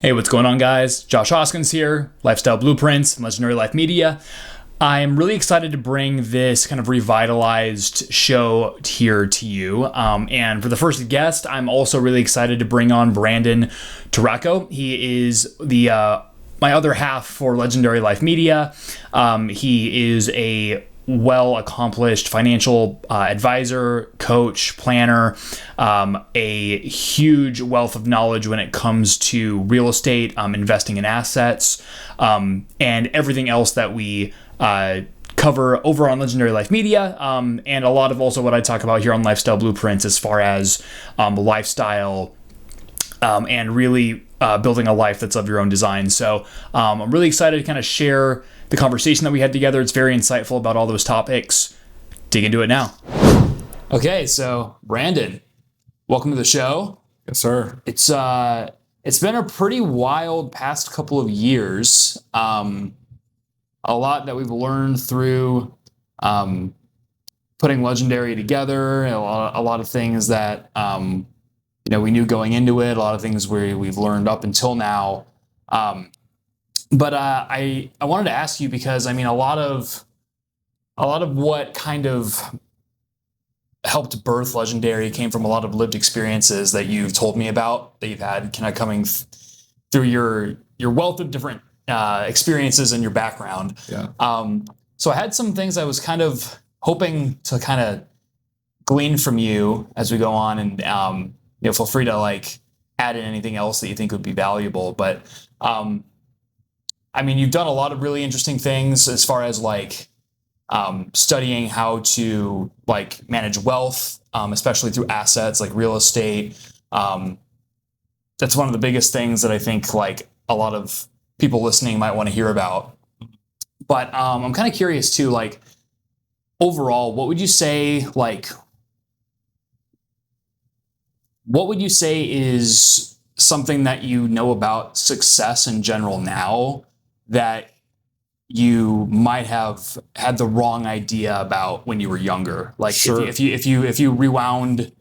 Hey, what's going on, guys? Josh Hoskins here, Lifestyle Blueprints and Legendary Life Media. I'm really excited to bring this kind of revitalized show here to you. And for the first guest, I'm also really excited to bring on Brandon Torraco. He is the my other half for Legendary Life Media. He is a well-accomplished financial advisor, coach, planner, a huge wealth of knowledge when it comes to real estate, investing in assets, and everything else that we cover over on Legendary Life Media, and a lot of also what I talk about here on Lifestyle Blueprints as far as lifestyle and really building a life that's of your own design. So I'm really excited to kind of share the conversation that we had together. It's very insightful about all those topics. Dig into it now. Okay, so Brandon, welcome to the show. Yes, sir. It's been a pretty wild past couple of years. A lot that we've learned through putting Legendary together. A lot of things that we knew going into it. A lot of things we've learned up until now. But I wanted to ask you because I mean a lot of what kind of helped birth Legendary came from a lot of lived experiences that you've told me about, that you've had kind of coming through your wealth of different experiences and your background. Yeah. So I had some things I was kind of hoping to kind of glean from you as we go on, and feel free to like add in anything else that you think would be valuable. But I mean, you've done a lot of really interesting things as far as like studying how to like manage wealth, especially through assets like real estate. That's one of the biggest things that I think like a lot of people listening might want to hear about. But I'm kind of curious too, like overall, what would you say is something that you know about success in general now that you might have had the wrong idea about when you were younger? Like Sure. if you rewound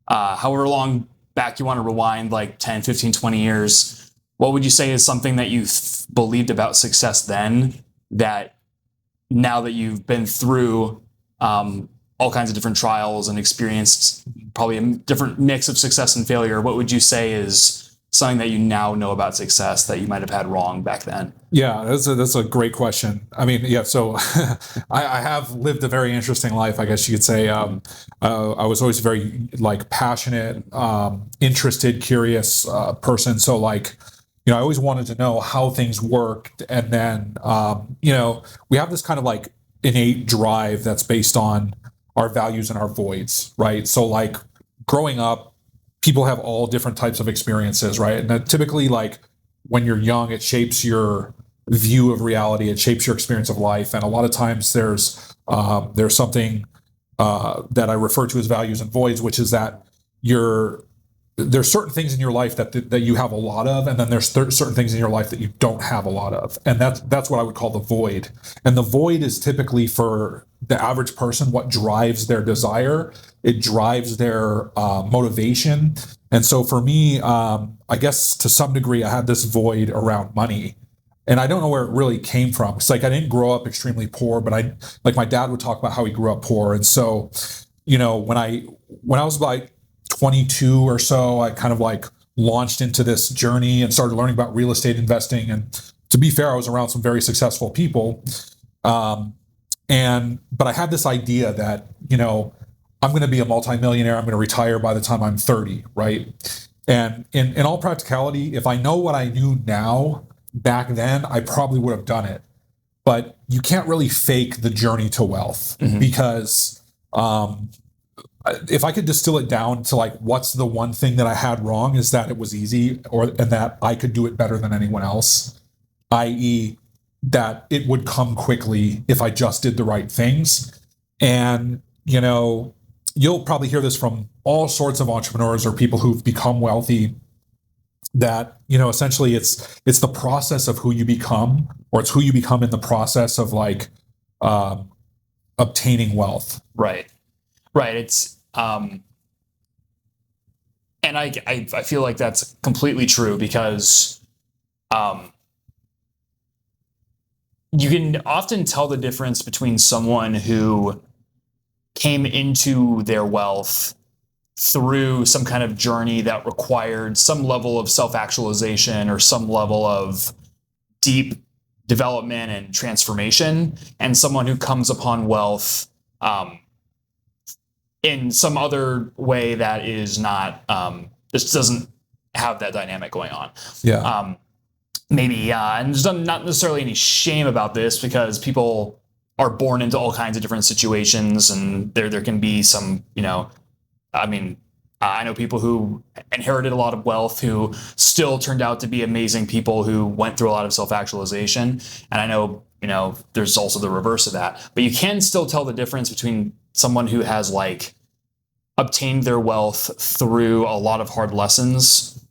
however long back you want to rewind, like 10, 15, 20 years, what would you say is something that you believed about success then that now that you've been through all kinds of different trials and experienced probably a different mix of success and failure, what would you say is something that you now know about success that you might have had wrong back then? Yeah, that's a great question. I mean, yeah, so I have lived a very interesting life, I guess you could say. I was always very like passionate, interested, curious person. So like, I always wanted to know how things worked. And then, we have this kind of like innate drive that's based on our values and our voids, right? So like growing up, people have all different types of experiences, right? And that typically, like when you're young, it shapes your view of reality. It shapes your experience of life. And a lot of times there's something that I refer to as values and voids, which is that there's certain things in your life that you have a lot of, and then there's certain things in your life that you don't have a lot of, and that's what I would call the void. And the void is typically, for the average person, what drives their desire. It drives their motivation. And so for me, I guess to some degree, I had this void around money. And I don't know where it really came from. It's like I didn't grow up extremely poor, but my dad would talk about how he grew up poor. And so, when I was like 22 or so, I kind of like launched into this journey and started learning about real estate investing. And to be fair, I was around some very successful people. But I had this idea that, I'm going to be a multimillionaire. I'm going to retire by the time I'm 30, right? And in all practicality, if I know what I knew now back then, I probably would have done it. But you can't really fake the journey to wealth, because if I could distill it down to like, what's the one thing that I had wrong, is that it was easy, and that I could do it better than anyone else, i.e. that it would come quickly if I just did the right things. And, you'll probably hear this from all sorts of entrepreneurs or people who've become wealthy, that, essentially it's the process of who you become, or it's who you become in the process of like obtaining wealth. Right. It's and I feel like that's completely true, because you can often tell the difference between someone who came into their wealth through some kind of journey that required some level of self-actualization or some level of deep development and transformation, and someone who comes upon wealth in some other way that is not, just doesn't have that dynamic going on. Yeah. Maybe, and there's not necessarily any shame about this, because people are born into all kinds of different situations, and there can be some, I mean, I know people who inherited a lot of wealth who still turned out to be amazing people who went through a lot of self-actualization. And I know, there's also the reverse of that. But you can still tell the difference between someone who has obtained their wealth through a lot of hard lessons.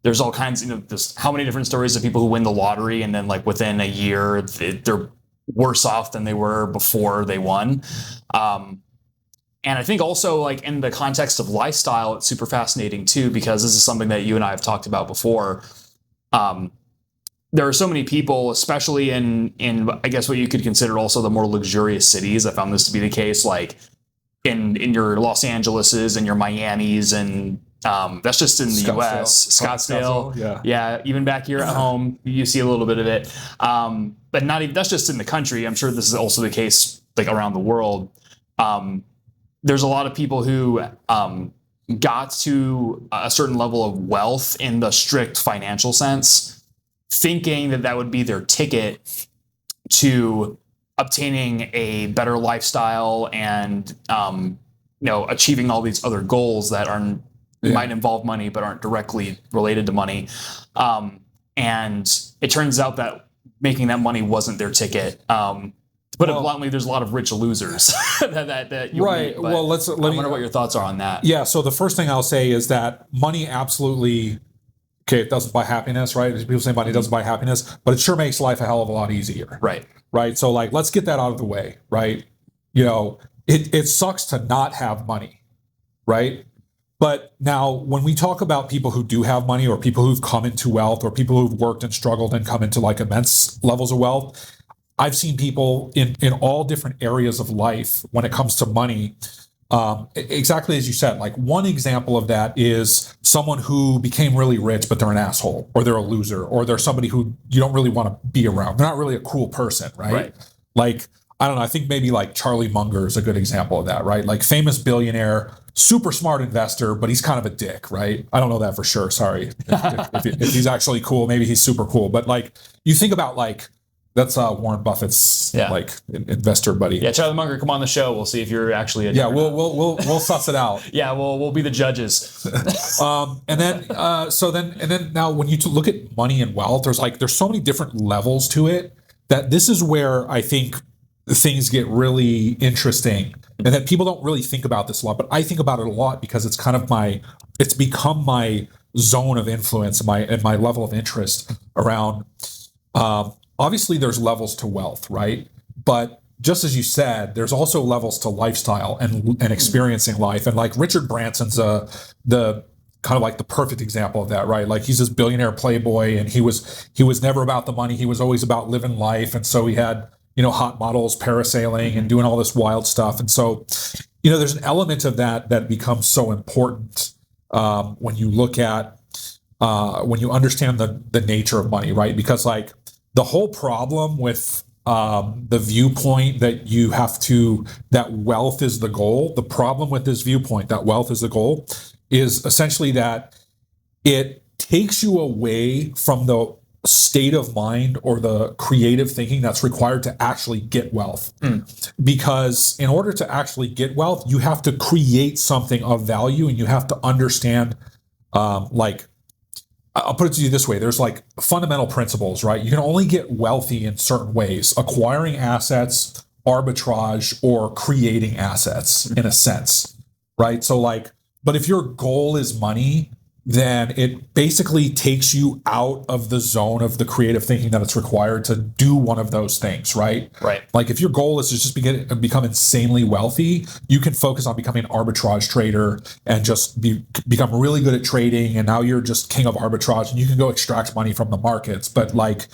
There's all kinds, there's how many different stories of people who win the lottery and then within a year, they're worse off than they were before they won. And I think also in the context of lifestyle, it's super fascinating too, because this is something that you and I have talked about before. There are so many people, especially in I guess what you could consider also the more luxurious cities. I found this to be the case, in your Los Angeleses and your Miamis, and that's just in the US. Scottsdale. Yeah. Even back here at home, you see a little bit of it. But not even, that's just in the country. I'm sure this is also the case around the world. There's a lot of people who got to a certain level of wealth in the strict financial sense, thinking that would be their ticket to obtaining a better lifestyle and achieving all these other goals that might involve money but aren't directly related to money. And it turns out that making that money wasn't their ticket. To put it bluntly, there's a lot of rich losers that you right. meet, Well, I wonder what your thoughts are on that. Yeah. So the first thing I'll say is that money absolutely, it doesn't buy happiness, right? People say money doesn't buy happiness, but it sure makes life a hell of a lot easier. Right. Right. So let's get that out of the way, right? It sucks to not have money, right? But now when we talk about people who do have money, or people who've come into wealth, or people who've worked and struggled and come into immense levels of wealth, I've seen people in all different areas of life when it comes to money. Exactly as you said, one example of that is someone who became really rich, but they're an asshole, or they're a loser, or they're somebody who you don't really want to be around. They're not really a cool person, right? I don't know, I think maybe Charlie Munger is a good example of that, right? Famous billionaire, super smart investor, but he's kind of a dick, right? I don't know that for sure. Sorry. If he's actually cool, maybe he's super cool. But you think about that's Warren Buffett's investor buddy. Yeah, Charlie Munger, come on the show. We'll see if you're actually a we'll suss it out. Yeah, we'll be the judges. And then now when you look at money and wealth, there's so many different levels to it, that this is where I think things get really interesting, and that people don't really think about this a lot, but I think about it a lot, because it's kind of it's become my zone of influence and my level of interest around. Obviously, there's levels to wealth, right? But just as you said, there's also levels to lifestyle and experiencing life. And Richard Branson's the kind of the perfect example of that, right? He's this billionaire playboy, and he was never about the money. He was always about living life. And so he had, hot models, parasailing, and doing all this wild stuff. And so, there's an element of that becomes so important when you look at, when you understand the nature of money, right? Because the whole problem with the viewpoint that wealth is the goal, the problem with this viewpoint that wealth is the goal is essentially that it takes you away from the state of mind or the creative thinking that's required to actually get wealth. Because in order to actually get wealth, you have to create something of value, and you have to understand, I'll put it to you this way. There's fundamental principles, right? You can only get wealthy in certain ways: acquiring assets, arbitrage, or creating assets, in a sense, right? So but if your goal is money, then it basically takes you out of the zone of the creative thinking that it's required to do one of those things, right? Right. Like if your goal is to just become insanely wealthy, you can focus on becoming an arbitrage trader and just become really good at trading. And now you're just king of arbitrage and you can go extract money from the markets. But like,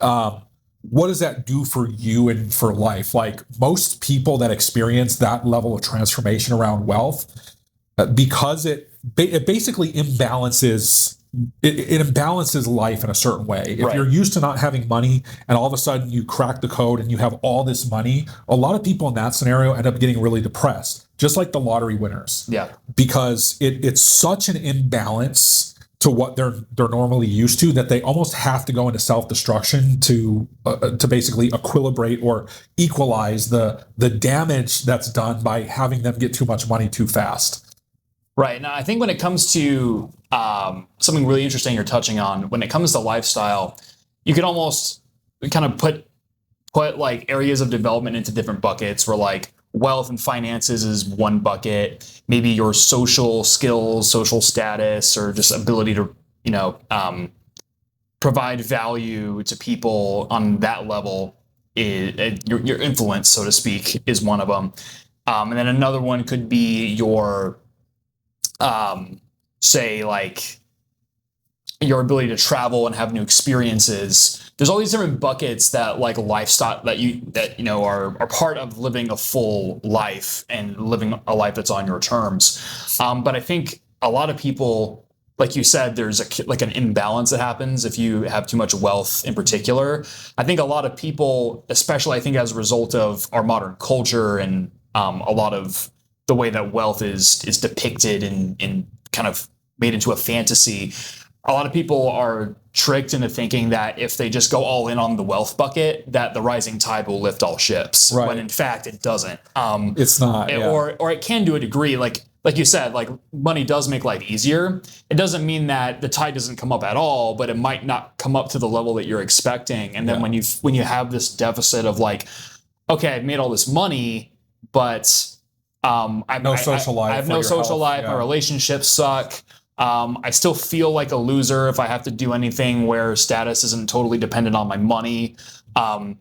what does that do for you and for life? Like most people that experience that level of transformation around wealth, because it basically imbalances it imbalances life in a certain way. If you're used to not having money and all of a sudden you crack the code and you have all this money, a lot of people in that scenario end up getting really depressed, just like the lottery winners. Yeah. Because it's such an imbalance to what they're normally used to that they almost have to go into self-destruction to basically equilibrate or equalize the damage that's done by having them get too much money too fast. Right. Now, I think when it comes to something really interesting you're touching on, when it comes to lifestyle, you can almost kind of put like areas of development into different buckets where like wealth and finances is one bucket, maybe your social skills, social status, or just ability to, provide value to people on that level, your influence, so to speak, is one of them. And then another one could be your say like your ability to travel and have new experiences. There's all these different buckets that like lifestyle that are part of living a full life and living a life that's on your terms. But I think a lot of people, like you said, there's an imbalance that happens if you have too much wealth in particular. I think a lot of people, especially I think as a result of our modern culture and a lot of the way that wealth is depicted in kind of made into a fantasy, a lot of people are tricked into thinking that if they just go all in on the wealth bucket, that the rising tide will lift all ships. Right. When in fact it doesn't. It's not. Or it can to a degree, like you said, like money does make life easier. It doesn't mean that the tide doesn't come up at all, but it might not come up to the level that you're expecting. And then when you have this deficit of like, okay, I've made all this money, but I have no social life. My relationships suck. I still feel like a loser if I have to do anything where status isn't totally dependent on my money. I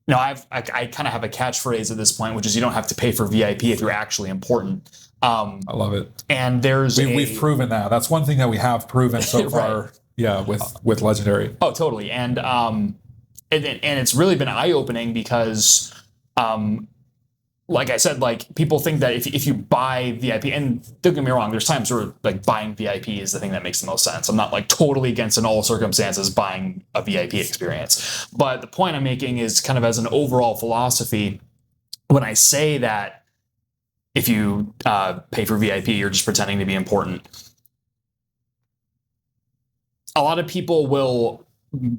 kind of have a catchphrase at this point, which is you don't have to pay for VIP if you're actually important. I love it. And we've proven that. That's one thing that we have proven so far. Yeah, with Legendary. Oh, totally. And it's really been eye-opening because like I said, like people think that if you buy VIP, and don't get me wrong, there's times where like buying VIP is the thing that makes the most sense. I'm not like totally against in all circumstances buying a VIP experience. But the point I'm making is kind of as an overall philosophy, when I say that if you pay for VIP, you're just pretending to be important. A lot of people will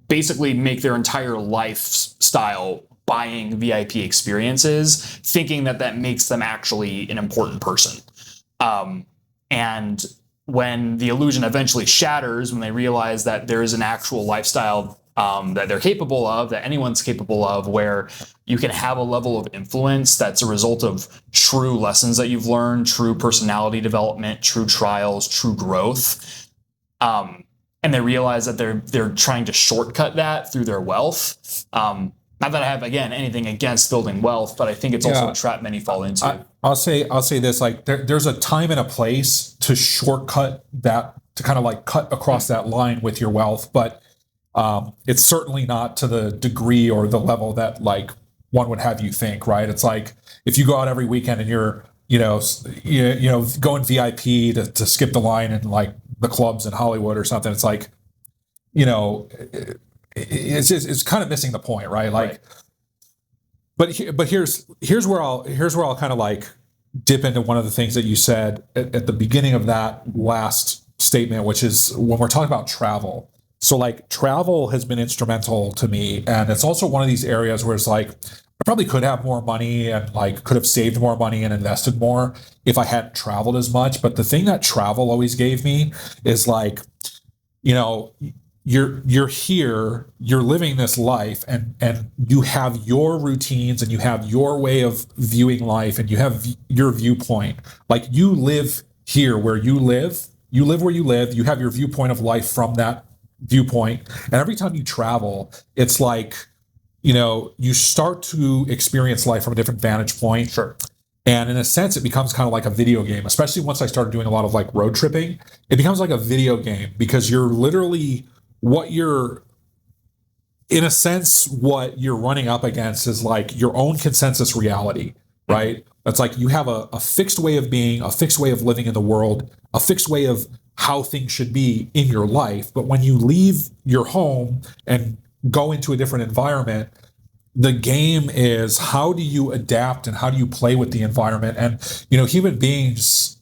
basically make their entire lifestyle buying VIP experiences, thinking that makes them actually an important person. And when the illusion eventually shatters, when they realize that there is an actual lifestyle that they're capable of, that anyone's capable of, where you can have a level of influence that's a result of true lessons that you've learned, true personality development, true trials, true growth. And they realize that they're trying to shortcut that through their wealth. Not that I have, again, anything against building wealth, but I think it's also a trap many fall into. I'll say this, like there's a time and a place to shortcut that, to kind of like cut across that line with your wealth, but it's certainly not to the degree or the level that like one would have you think, right? It's like if you go out every weekend and you're going VIP to skip the line in like the clubs in Hollywood or something, it's like, it's kind of missing the point, right? Like, right. But here's where I'll kind of like dip into one of the things that you said at the beginning of that last statement, which is when we're talking about travel. So like travel has been instrumental to me, and it's also one of these areas where it's like I probably could have more money and like could have saved more money and invested more if I hadn't traveled as much. But the thing that travel always gave me is like, you're here, you're living this life, and you have your routines and you have your way of viewing life and you have your viewpoint. Like you live here where you live, you live where you live, you have your viewpoint of life from that viewpoint. And every time you travel, it's like, you start to experience life from a different vantage point. Sure. And in a sense, it becomes kind of like a video game, especially once I started doing a lot of like road tripping. It becomes like a video game because you're literally in a sense, what you're running up against is like your own consensus reality, right? It's like you have a fixed way of being, a fixed way of living in the world, a fixed way of how things should be in your life. But when you leave your home and go into a different environment, the game is how do you adapt and how do you play with the environment? And, human beings,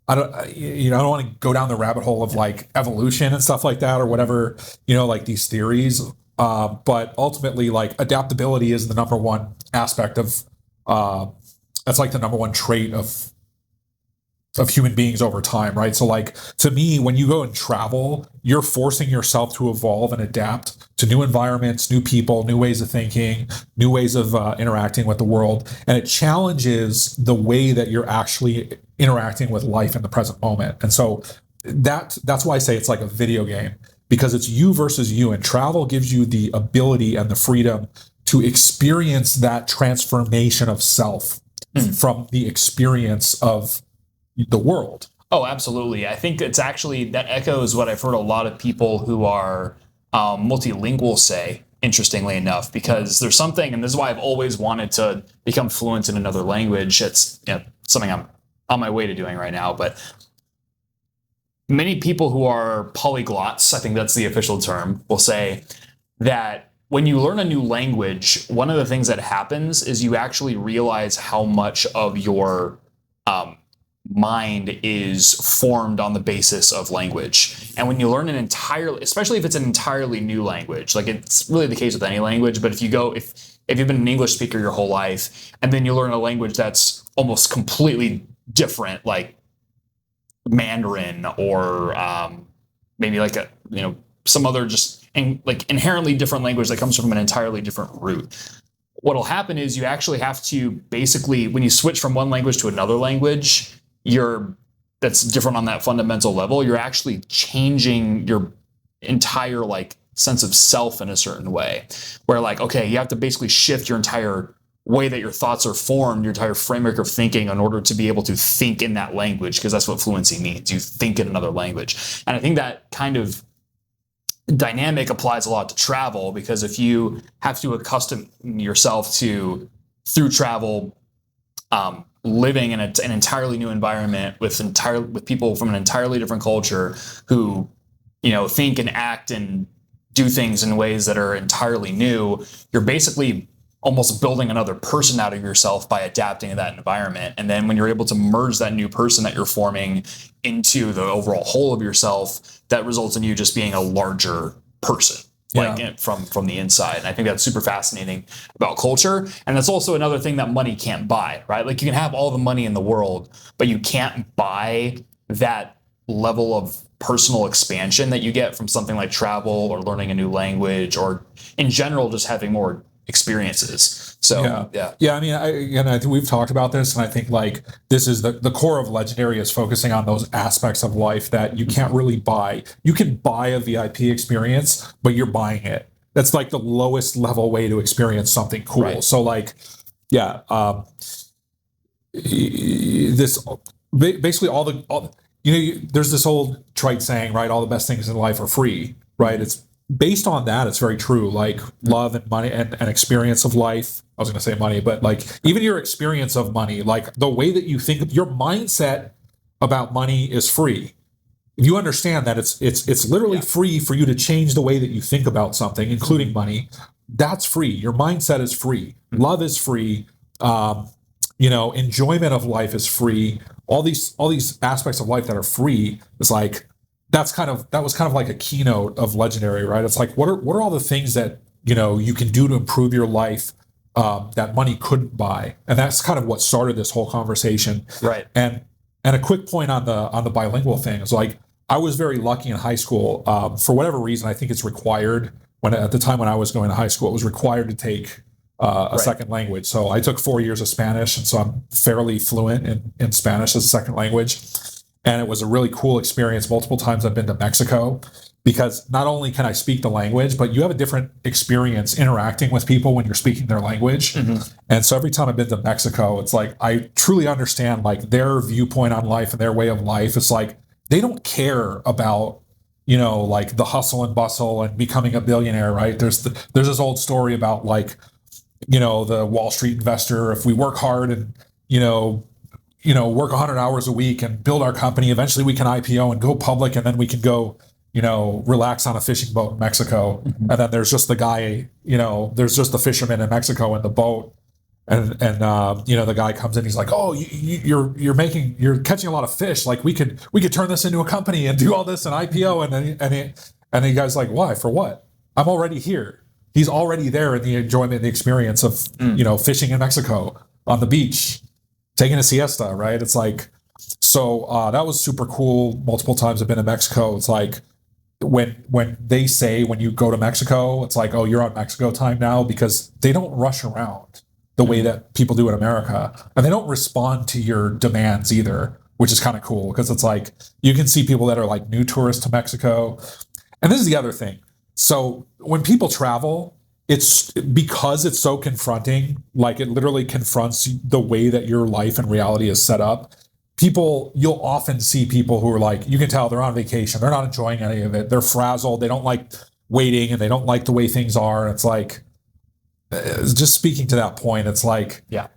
I don't want to go down the rabbit hole of like evolution and stuff like that or whatever, like these theories. But ultimately, like adaptability is the number one aspect of, that's like the number one trait of human beings over time, right? So like to me, when you go and travel, you're forcing yourself to evolve and adapt to new environments, new people, new ways of thinking, new ways of interacting with the world. And it challenges the way that you're actually interacting with life in the present moment. And so that's why I say it's like a video game, because it's you versus you, and travel gives you the ability and the freedom to experience that transformation of self from the experience of the world. Oh, absolutely. I think it's actually, that echoes what I've heard a lot of people who are multilingual say, interestingly enough, because there's something, and this is why I've always wanted to become fluent in another language. It's something I'm on my way to doing right now, but many people who are polyglots, I think that's the official term, will say that when you learn a new language, one of the things that happens is you actually realize how much of your mind is formed on the basis of language. And when you learn especially if it's an entirely new language, like it's really the case with any language, but if you've been an English speaker your whole life, and then you learn a language that's almost completely different, like Mandarin or maybe like some other like inherently different language that comes from an entirely different root. What'll happen is you actually have to basically, when you switch from one language to another language, that's different on that fundamental level, you're actually changing your entire like sense of self in a certain way, where like, okay, you have to basically shift your entire way that your thoughts are formed, your entire framework of thinking, in order to be able to think in that language, because that's what fluency means. You think in another language. And I think that kind of dynamic applies a lot to travel, because if you have to accustom yourself to, through travel, living in an entirely new environment with people from an entirely different culture who, think and act and do things in ways that are entirely new, you're basically almost building another person out of yourself by adapting to that environment. And then when you're able to merge that new person that you're forming into the overall whole of yourself, that results in you just being a larger person. Like from the inside. And I think that's super fascinating about culture. And that's also another thing that money can't buy, right? Like you can have all the money in the world, but you can't buy that level of personal expansion that you get from something like travel or learning a new language, or in general, just having more experiences. So yeah. I mean, I think we've talked about this, and I think like this is the core of Legendary is focusing on those aspects of life that you can't really buy. You can buy a VIP experience, but you're buying it. That's like the lowest level way to experience something cool. Right. So like, this basically there's this old trite saying, right? All the best things in life are free, right? It's based on that. It's very true. Like love and money and experience of life. I was going to say money, but like even your experience of money, like the way that you think, your mindset about money is free. If you understand that it's literally free for you to change the way that you think about something, including money, that's free. Your mindset is free. Love is free. Enjoyment of life is free. All these aspects of life that are free is like, that was kind of like a keynote of Legendary, right? It's like, what are all the things that, you can do to improve your life that money couldn't buy? And that's kind of what started this whole conversation. Right. And a quick point on the bilingual thing is like, I was very lucky in high school. For whatever reason, I think it's required at the time when I was going to high school, it was required to take a second language. So I took 4 years of Spanish, and so I'm fairly fluent in Spanish as a second language. And it was a really cool experience. Multiple times I've been to Mexico because not only can I speak the language, but you have a different experience interacting with people when you're speaking their language. And so every time I've been to Mexico, it's like I truly understand like their viewpoint on life and their way of life. It's like they don't care about, you know, like the hustle and bustle and becoming a billionaire, right? There's this old story about like, you know, the Wall Street investor. If we work hard and, you know, work 100 hours a week and build our company, eventually we can IPO and go public, and then we can go, you know, relax on a fishing boat in Mexico. And then there's just the guy, you know, there's just the fisherman in Mexico in the boat. And you know, the guy comes in, he's like, oh, you're catching a lot of fish. Like we could turn this into a company and do all this and IPO. And the guy's like, why? For what? I'm already here. He's already there in the enjoyment, the experience of, you know, fishing in Mexico on the beach, taking a siesta, right? It's like, so that was super cool. Multiple times I've been to Mexico. It's like when they say when you go to Mexico, it's like, oh, you're on Mexico time now, because they don't rush around the way that people do in America. And they don't respond to your demands either, which is kind of cool because it's like you can see people that are like new tourists to Mexico. And this is the other thing. So when people travel, it's because it's so confronting, like it literally confronts the way that your life and reality is set up. You'll often see people who are like, you can tell they're on vacation. They're not enjoying any of it. They're frazzled. They don't like waiting and they don't like the way things are. It's like, just speaking to that point, it's like, Yeah.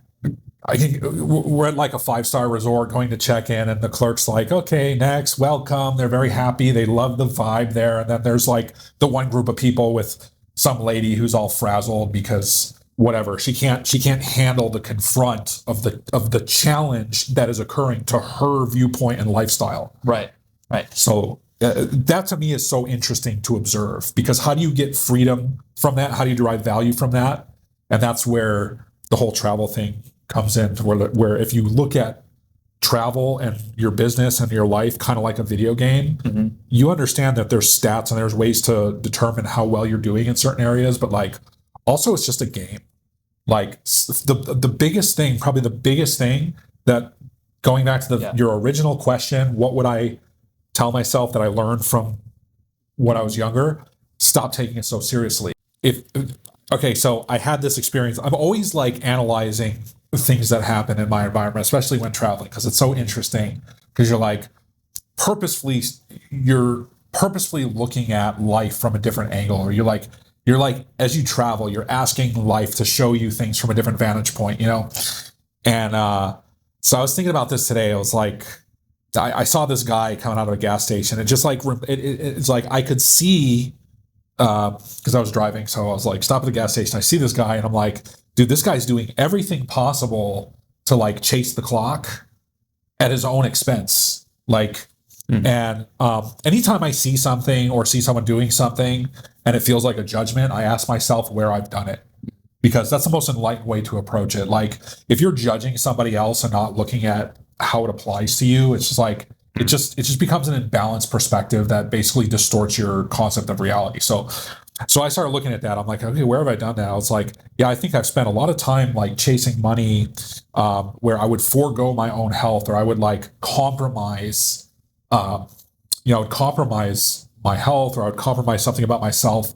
we're at like a 5-star resort going to check in, and the clerk's like, okay, next, welcome. They're very happy. They love the vibe there. And then there's like the one group of people with some lady who's all frazzled because whatever, she can't handle the confront of the challenge that is occurring to her viewpoint and lifestyle. Right. So that to me is so interesting to observe, because how do you get freedom from that? How do you derive value from that? And that's where the whole travel thing comes in, to where if you look at travel and your business and your life kind of like a video game, you understand that there's stats and there's ways to determine how well you're doing in certain areas, but like also it's just a game. Like the biggest thing, probably the biggest thing, that going back to your original question, what would I tell myself that I learned from when I was younger? Stop taking it so seriously. Okay, so I had this experience. I'm always like analyzing things that happen in my environment, especially when traveling, because it's so interesting, because you're purposefully looking at life from a different angle, or you're like as you travel, you're asking life to show you things from a different vantage point, you know? And so I was thinking about this today. I was like, I saw this guy coming out of a gas station. It just like, it's like I could see, because I was driving, so I was like, stop at the gas station. I see this guy and I'm like, dude, this guy's doing everything possible to like chase the clock at his own expense. Like, and anytime I see something or see someone doing something and it feels like a judgment, I ask myself where I've done it, because that's the most enlightened way to approach it. Like if you're judging somebody else and not looking at how it applies to you, it's just like, it just becomes an imbalanced perspective that basically distorts your concept of reality. So I started looking at that. I'm like, okay, where have I done that? I was like, yeah, I think I've spent a lot of time like chasing money, where I would forego my own health, or I would like compromise my health, or I would compromise something about myself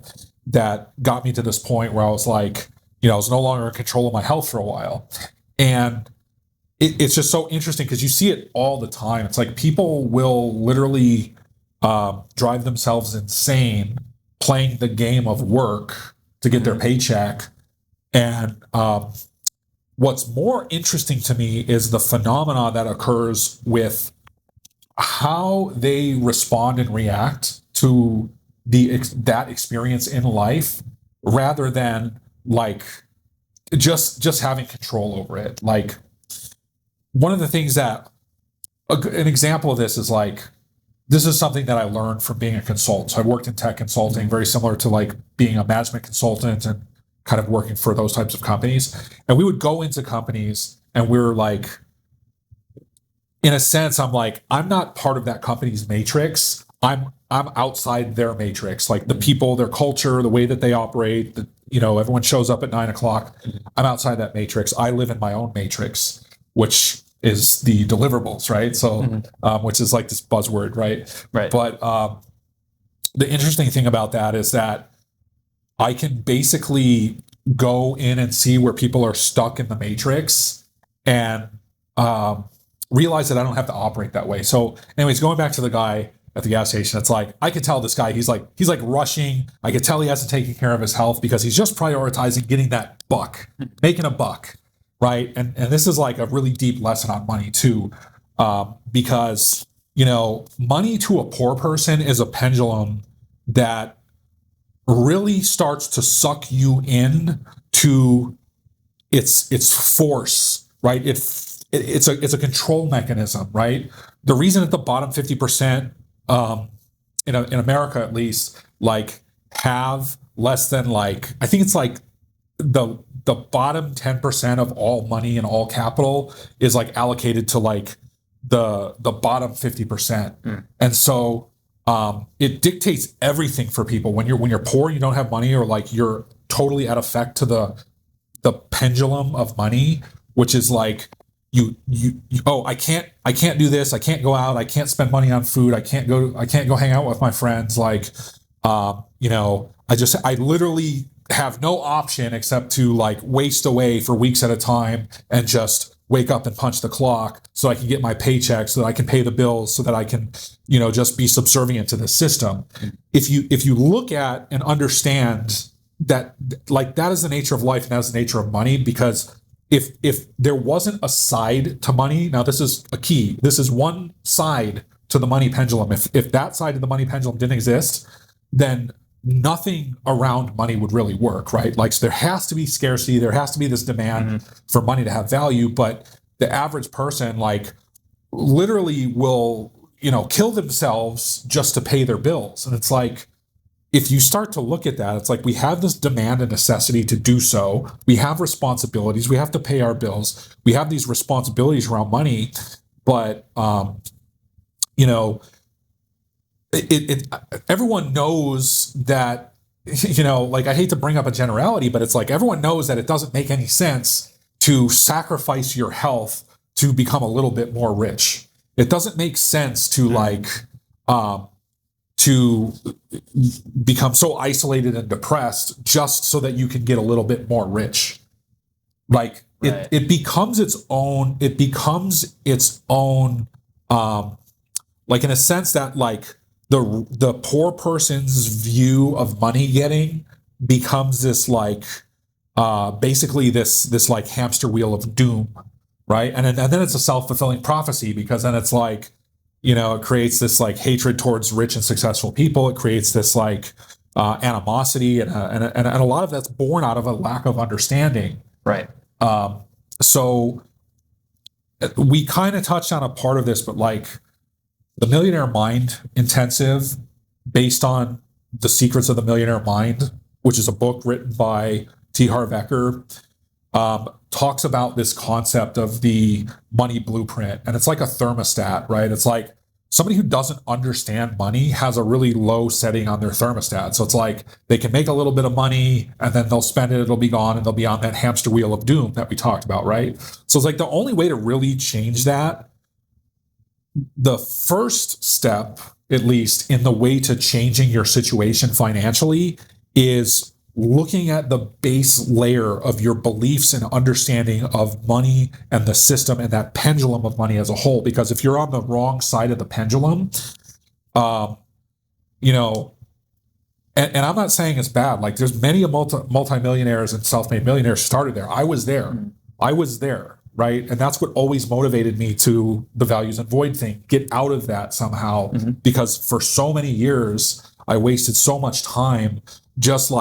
that got me to this point where I was like, you know, I was no longer in control of my health for a while. And it's just so interesting because you see it all the time. It's like people will literally drive themselves insane playing the game of work to get their paycheck. And what's more interesting to me is the phenomena that occurs with how they respond and react to that experience in life, rather than like just having control over it. Like one of the things that an example of this is like, this is something that I learned from being a consultant. So I worked in tech consulting, very similar to like being a management consultant and kind of working for those types of companies. And we would go into companies and we're like, in a sense, I'm like, I'm not part of that company's matrix. I'm outside their matrix, like the people, their culture, the way that they operate, everyone shows up at 9 o'clock. I'm outside that matrix. I live in my own matrix, which is the deliverables, right? So, which is like this buzzword, right? Right. But the interesting thing about that is that I can basically go in and see where people are stuck in the matrix and realize that I don't have to operate that way. So, anyways, going back to the guy at the gas station, it's like I could tell this guy he's like rushing. I could tell he hasn't taken care of his health because he's just prioritizing getting that buck, making a buck, right? And this is like a really deep lesson on money too, because money to a poor person is a pendulum that really starts to suck you in to its force, right? It's a control mechanism, right? The reason that the bottom 50%, in America at least, like have less than like, I think it's like the bottom 10% of all money and all capital is like allocated to like the bottom 50%. And so it dictates everything for people. When you're poor, you don't have money, or like you're totally at effect to the pendulum of money, which is like you I can't do this, I can't go out, I can't spend money on food, I can't go hang out with my friends, like I literally have no option except to like waste away for weeks at a time and just wake up and punch the clock so I can get my paycheck, so that I can pay the bills, so that I can, just be subservient to the system. If you look at and understand that, like, that is the nature of life and that is the nature of money, because if there wasn't a side to money, now this is a key, this is one side to the money pendulum. If that side of the money pendulum didn't exist, then nothing around money would really work, right? Like, so there has to be scarcity, there has to be this demand for money to have value, but the average person, like, literally will, kill themselves just to pay their bills. And it's like, if you start to look at that, it's like we have this demand and necessity to do so. We have responsibilities. We have to pay our bills. We have these responsibilities around money, but everyone knows that, like, I hate to bring up a generality, but it's like everyone knows that it doesn't make any sense to sacrifice your health to become a little bit more rich. It doesn't make sense to to become so isolated and depressed just so that you can get a little bit more rich. Like, right. it becomes its own, like, in a sense that, like, the poor person's view of money getting becomes this, like, basically this like hamster wheel of doom, right? And then it's a self-fulfilling prophecy, because then it's like, it creates this, like, hatred towards rich and successful people. It creates this, like, animosity, and a lot of that's born out of a lack of understanding. Right. So we kind of touched on a part of this, but, like, the Millionaire Mind Intensive, based on The Secrets of the Millionaire Mind, which is a book written by T. Harv Eker, talks about this concept of the money blueprint. And it's like a thermostat, right? It's like somebody who doesn't understand money has a really low setting on their thermostat. So it's like they can make a little bit of money and then they'll spend it, it'll be gone, and they'll be on that hamster wheel of doom that we talked about, right? So it's like the only way to really change that, the first step, at least, in the way to changing your situation financially, is looking at the base layer of your beliefs and understanding of money and the system and that pendulum of money as a whole. Because if you're on the wrong side of the pendulum, and I'm not saying it's bad. Like, there's many multimillionaires and self-made millionaires started there. I was there. Right? And that's what always motivated me to the values and void thing. Get out of that somehow, because for so many years, I wasted so much time just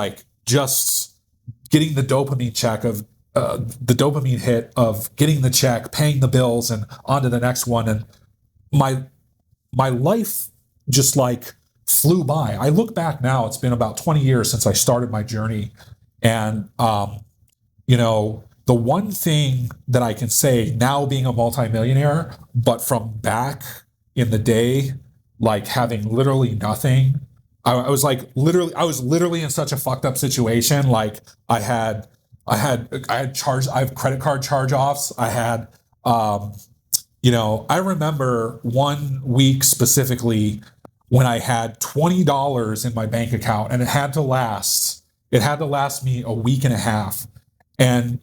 getting the dopamine check of the dopamine hit of getting the check, paying the bills, and on to the next one. And my life just, like, flew by. I look back now, it's been about 20 years since I started my journey. And, the one thing that I can say now, being a multimillionaire, but from back in the day, like, having literally nothing, I was literally in such a fucked up situation. Like, I have credit card charge-offs. I had I remember one week specifically when I had $20 in my bank account, and it had to last. It had to last me a week and a half, and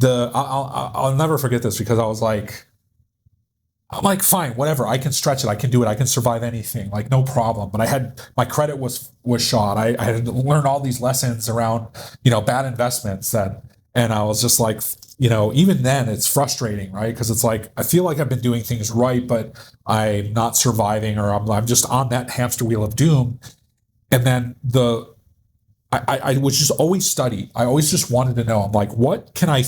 I'll never forget this because I'm like, fine, whatever. I can stretch it. I can do it. I can survive anything. Like, no problem. But my credit was shot. I had to learn all these lessons around, bad investments and I was just like, even then it's frustrating, right? Because it's like, I feel like I've been doing things right, but I'm not surviving, or I'm just on that hamster wheel of doom. And then I would just always study. I always just wanted to know. I'm like, what can I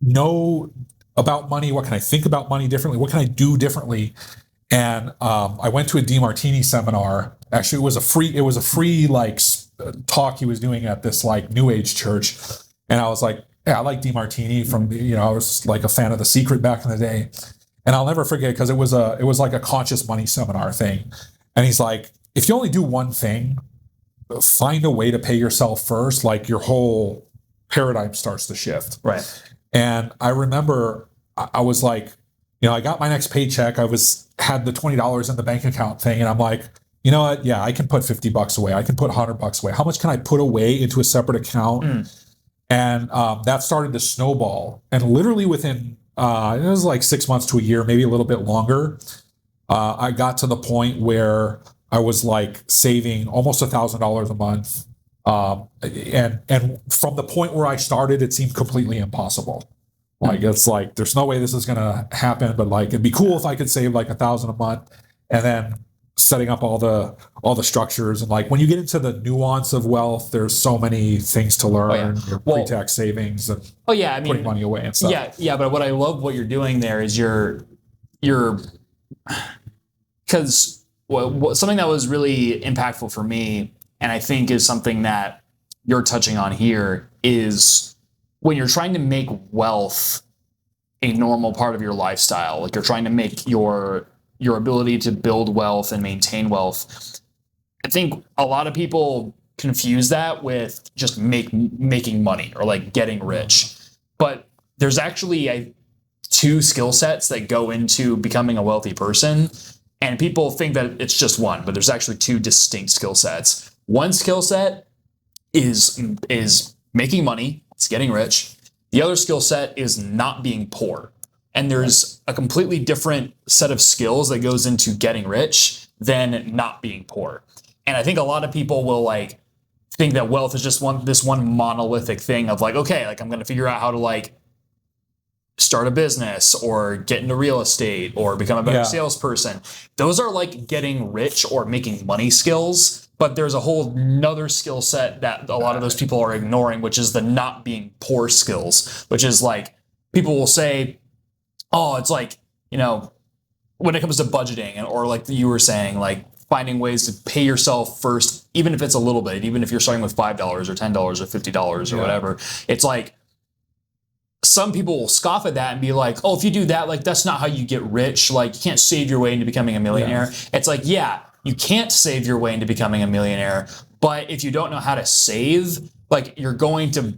know about money? What can I think about money differently? What can I do differently? And I went to a DeMartini seminar. Actually, it was a free like talk he was doing at this like New Age church. And I was like, yeah, I like DeMartini from, I was like a fan of The Secret back in the day. And I'll never forget, because it was like a conscious money seminar thing. And he's like, if you only do one thing, find a way to pay yourself first, like your whole paradigm starts to shift. Right. And I remember I was like, I got my next paycheck. I had the $20 in the bank account thing. And I'm like, you know what? Yeah, I can put $50 away. I can put $100 away. How much can I put away into a separate account? And that started to snowball. And literally within, it was like 6 months to a year, maybe a little bit longer, I got to the point where I was like saving almost $1,000 a month. And from the point where I started, it seemed completely impossible. Like, it's like, there's no way this is going to happen, but like, it'd be cool if I could save like $1,000 a month. And then setting up all the structures, and like when you get into the nuance of wealth, there's so many things to learn. Your pre-tax savings and putting money away and stuff. Yeah. But what I love what you're doing there is you're because something that was really impactful for me, and I think is something that you're touching on here, is when you're trying to make wealth a normal part of your lifestyle, like you're trying to make your ability to build wealth and maintain wealth. I think a lot of people confuse that with just making money or like getting rich. But there's actually two skill sets that go into becoming a wealthy person. And people think that it's just one, but there's actually two distinct skill sets. One skill set is making money, it's getting rich. The other skill set is not being poor. And there's a completely different set of skills that goes into getting rich than not being poor. And I think a lot of people will like think that wealth is just this one monolithic thing of like, okay, like I'm going to figure out how to like start a business or get into real estate or become a better salesperson. Those are like getting rich or making money skills. But there's a whole nother skill set that a lot of those people are ignoring, which is the not being poor skills, which is like people will say, oh, it's like, when it comes to budgeting, or like you were saying, like finding ways to pay yourself first, even if it's a little bit, even if you're starting with $5 or $10 or $50 or whatever. It's like some people will scoff at that and be like, oh, if you do that, like that's not how you get rich. Like you can't save your way into becoming a millionaire. Yeah. It's like, yeah, you can't save your way into becoming a millionaire. But if you don't know how to save, like you're going to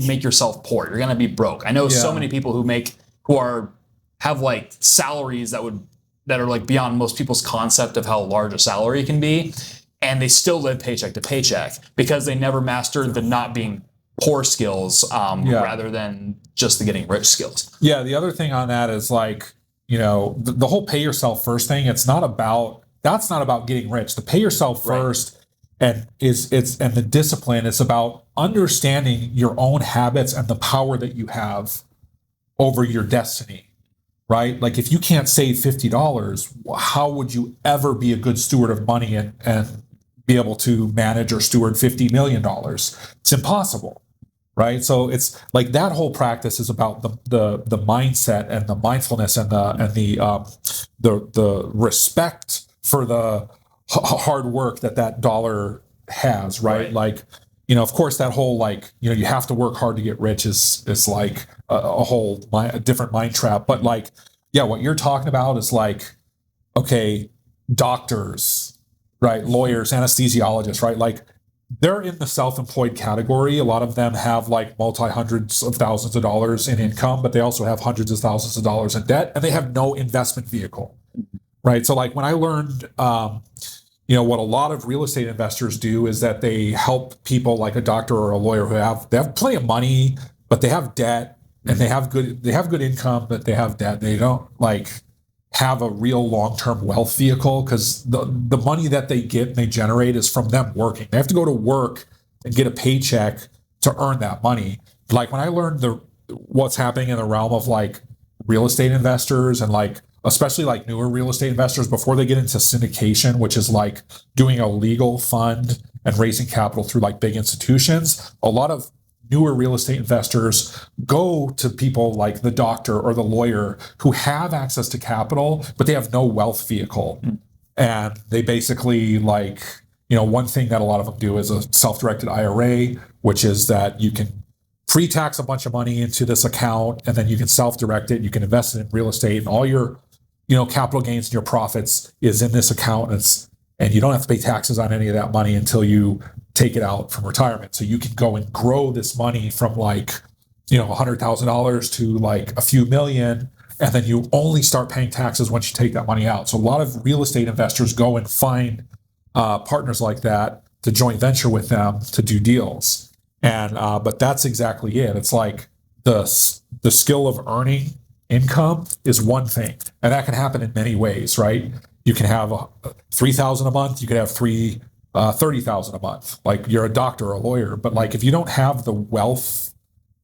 make yourself poor. You're going to be broke. I know so many people who have like salaries that are like beyond most people's concept of how large a salary can be, and they still live paycheck to paycheck because they never mastered the not being poor skills rather than just the getting rich skills. Yeah, the other thing on that is like, the whole pay yourself first thing, that's not about getting rich. The pay yourself first and the discipline is about understanding your own habits and the power that you have over your destiny, right? Like if you can't save $50, how would you ever be a good steward of money and be able to manage or steward $50 million? It's impossible, right? So it's like that whole practice is about the mindset and the mindfulness and the respect for the hard work that dollar has, right? Like, of course, that whole like, you have to work hard to get rich is like a whole different mind trap. But like, what you're talking about is like, okay, doctors, right? Lawyers, anesthesiologists, right? Like they're in the self-employed category. A lot of them have like multi-hundreds of thousands of dollars in income, but they also have hundreds of thousands of dollars in debt, and they have no investment vehicle, right? So like when I learned, what a lot of real estate investors do is that they help people like a doctor or a lawyer they have plenty of money, but they have debt, and they have good income, but they have debt. They don't like have a real long-term wealth vehicle, because the money that they get and they generate is from them working. They have to go to work and get a paycheck to earn that money. Like when I learned what's happening in the realm of like real estate investors, and like especially like newer real estate investors, before they get into syndication, which is like doing a legal fund and raising capital through like big institutions, a lot of newer real estate investors go to people like the doctor or the lawyer who have access to capital, but they have no wealth vehicle. And they basically like, one thing that a lot of them do is a self-directed IRA, which is that you can pre-tax a bunch of money into this account, and then you can self-direct it. You can invest it in real estate, and all your, capital gains and your profits is in this account. And you don't have to pay taxes on any of that money until you take it out from retirement. So you can go and grow this money from like, $100,000 to like a few million, and then you only start paying taxes once you take that money out. So a lot of real estate investors go and find partners like that to joint venture with them to do deals. And but that's exactly it. It's like the skill of earning income is one thing, and that can happen in many ways, right? You can have $3,000 a month. You could have $30,000 a month. Like you're a doctor or a lawyer, but like if you don't have the wealth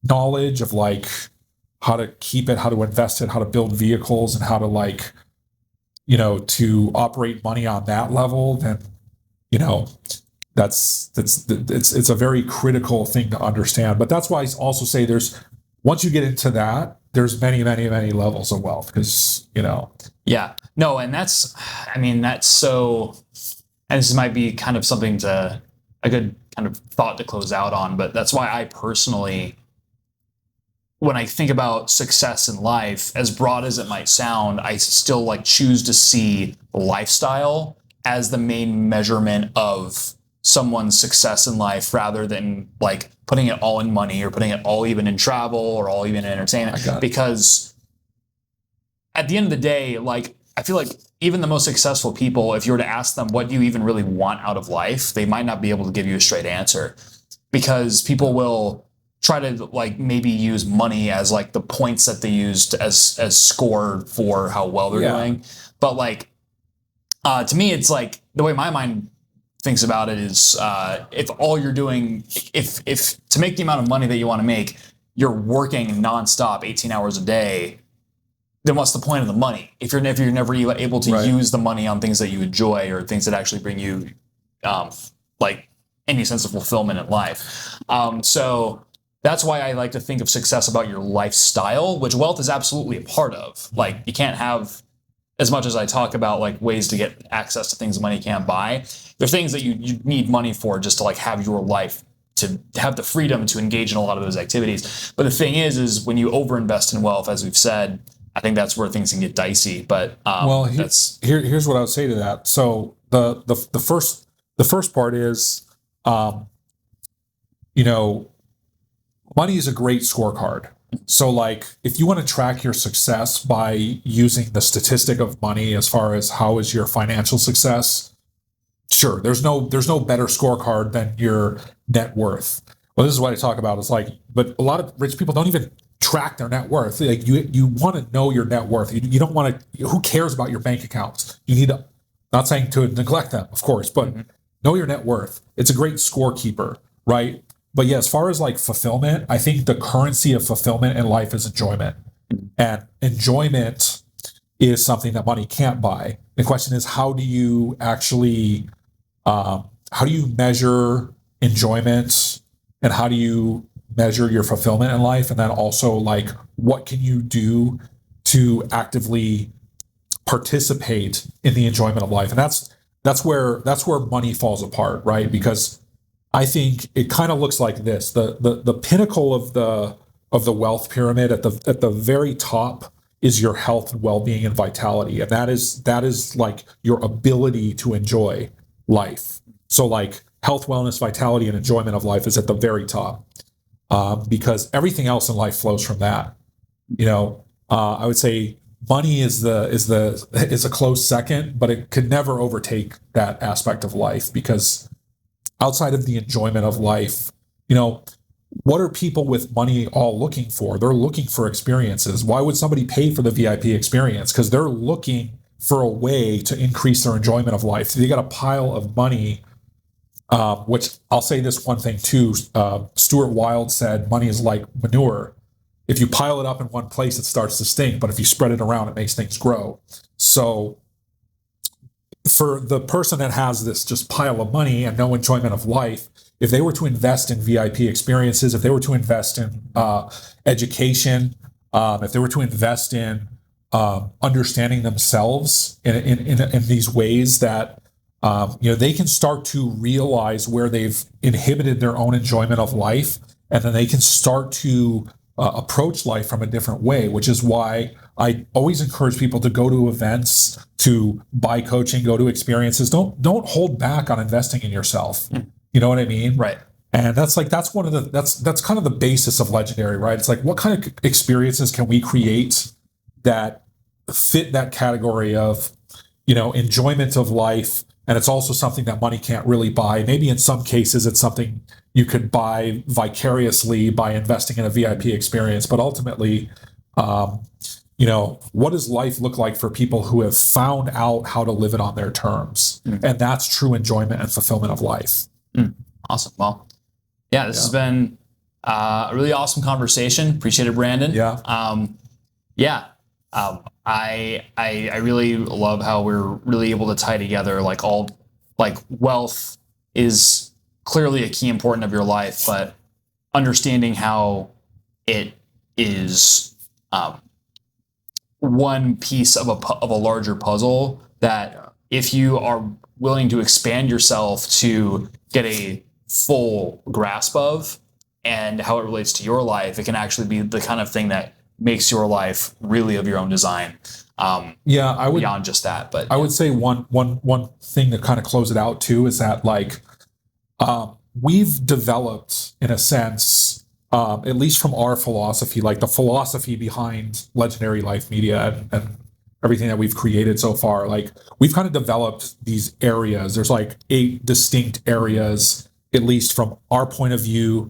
knowledge of like how to keep it, how to invest it, how to build vehicles, and how to like, to operate money on that level, then it's a very critical thing to understand. But that's why I also say once you get into that, there's many, many, many levels of wealth, because Yeah, no, and that's so, and this might be kind of something a good kind of thought to close out on, but that's why I personally, when I think about success in life, as broad as it might sound, I still like choose to see lifestyle as the main measurement of someone's success in life, rather than like putting it all in money, or putting it all even in travel, or all even in entertainment. Because at the end of the day, like I feel like even the most successful people, if you were to ask them what do you even really want out of life, they might not be able to give you a straight answer, because people will try to like maybe use money as like the points that they used as score for how well they're doing. But like to me, it's like the way my mind thinks about it is if all you're doing, if to make the amount of money that you want to make, you're working nonstop 18 hours a day, then what's the point of the money? If you're never able to use the money on things that you enjoy, or things that actually bring you like any sense of fulfillment in life. So that's why I like to think of success about your lifestyle, which wealth is absolutely a part of. Like you can't have, as much as I talk about like ways to get access to things money can't buy, there are things that you need money for just to like have your life, to have the freedom to engage in a lot of those activities. But the thing is when you overinvest in wealth, as we've said, I think that's where things can get dicey. But here's what I would say to that. So the first part is, money is a great scorecard. So like if you want to track your success by using the statistic of money as far as how is your financial success, sure, there's no better scorecard than your net worth. Well, this is what I talk about. It's like, but a lot of rich people don't even track their net worth. Like you want to know your net worth. You don't want to, who cares about your bank accounts? You need to, not saying to neglect them, of course, but know your net worth. It's a great scorekeeper, right? But yeah, as far as like fulfillment, I think the currency of fulfillment in life is enjoyment. And enjoyment is something that money can't buy. The question is, how do you actually, how do you measure enjoyment, and how do you measure your fulfillment in life? And then also like, what can you do to actively participate in the enjoyment of life? And that's where money falls apart, right? Because I think it kind of looks like this: the pinnacle of the wealth pyramid, at the very top is your health and well-being and vitality, and that is like your ability to enjoy life. So like health, wellness, vitality, and enjoyment of life is at the very top, because everything else in life flows from that. I would say money is a close second, but it could never overtake that aspect of life, because outside of the enjoyment of life, what are people with money all looking for? They're looking for experiences. Why would somebody pay for the VIP experience? Because they're looking for a way to increase their enjoyment of life. So they got a pile of money, which I'll say this one thing too. Stuart Wilde said, money is like manure. If you pile it up in one place, it starts to stink. But if you spread it around, it makes things grow. So for the person that has this just pile of money and no enjoyment of life, if they were to invest in VIP experiences, if they were to invest in education, if they were to invest in understanding themselves in these ways that they can start to realize where they've inhibited their own enjoyment of life, and then they can start to approach life from a different way, which is why I always encourage people to go to events, to buy coaching, go to experiences. Don't hold back on investing in yourself. You know what I mean? Right. And that's kind of the basis of Legendary, right? It's like, what kind of experiences can we create that fit that category of, enjoyment of life? And it's also something that money can't really buy. Maybe in some cases, it's something you could buy vicariously by investing in a VIP experience. But ultimately, what does life look like for people who have found out how to live it on their terms? And that's true enjoyment and fulfillment of life. Awesome. Well, yeah, this has been a really awesome conversation. Appreciate it, Brandon. I really love how we're really able to tie together wealth is clearly a key important of your life, but understanding how it is one piece of a larger puzzle that if you are willing to expand yourself to get a full grasp of and how it relates to your life, it can actually be the kind of thing that makes your life really of your own design. I would, beyond just that, but I would say one thing to kind of close it out too is that we've developed, in a sense, at least from our philosophy, like the philosophy behind Legendary Life Media and everything that we've created so far, we've kind of developed these areas. There's 8 distinct areas, at least from our point of view,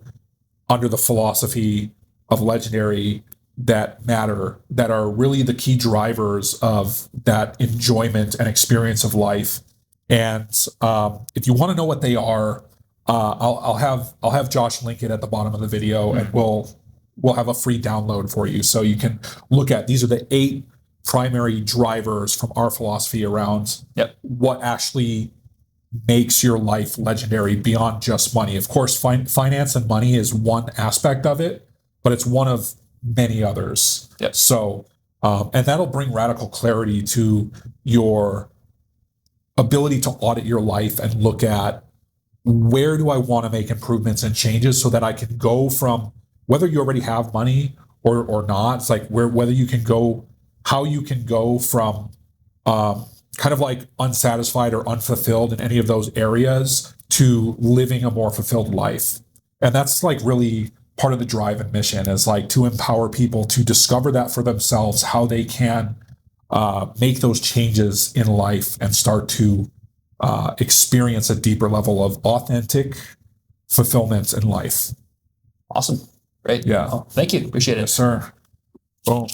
under the philosophy of Legendary, that matter, that are really the key drivers of that enjoyment and experience of life. And if you want to know what they are, I'll have Josh link it at the bottom of the video, and we'll have a free download for you, so you can look at. These are the 8 primary drivers from our philosophy around what actually makes your life legendary beyond just money. Of course, finance and money is one aspect of it, but it's one of many others. So, and that'll bring radical clarity to your ability to audit your life and look at, where do I want to make improvements and changes so that I can go from, whether you already have money or not, it's whether you can go, how you can go from kind of unsatisfied or unfulfilled in any of those areas to living a more fulfilled life. And that's really part of the drive and mission, is to empower people to discover that for themselves, how they can make those changes in life and start to experience a deeper level of authentic fulfillment in life. Awesome. Great. Yeah. Well, thank you. Appreciate it. Yes, sir. Boom.